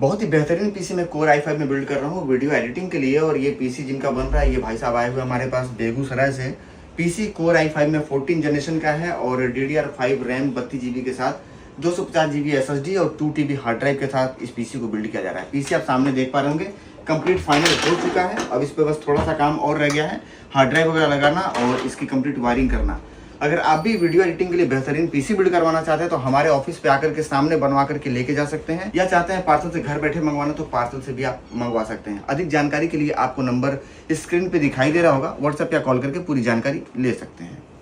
बहुत ही बेहतरीन पीसी मैं कोर i5 में बिल्ड कर रहा हूँ वीडियो एडिटिंग के लिए। और ये पीसी जिनका बन रहा है, ये भाई साहब आए हुए हमारे पास बेगूसराय से। पीसी कोर i5 में 14 जनरेशन का है और DDR5 रैम 32 GB के साथ 250 GB SSD और 2 TB हार्ड ड्राइव के साथ इस पीसी को बिल्ड किया जा रहा है। पीसी आप सामने देख पा रहे होंगे कंप्लीट फाइनल हो चुका है। अब इस पर बस थोड़ा सा काम और रह गया है, हार्ड ड्राइव वगैरह लगाना और इसकी कंप्लीट वायरिंग करना। अगर आप भी वीडियो एडिटिंग के लिए बेहतरीन पीसी बिल्ड करवाना चाहते हैं तो हमारे ऑफिस पे आकर के सामने बनवा करके लेके जा सकते हैं, या चाहते हैं पार्सल से घर बैठे मंगवाना तो पार्सल से भी आप मंगवा सकते हैं। अधिक जानकारी के लिए आपको नंबर स्क्रीन पे दिखाई दे रहा होगा, व्हाट्सएप या कॉल करके पूरी जानकारी ले सकते हैं।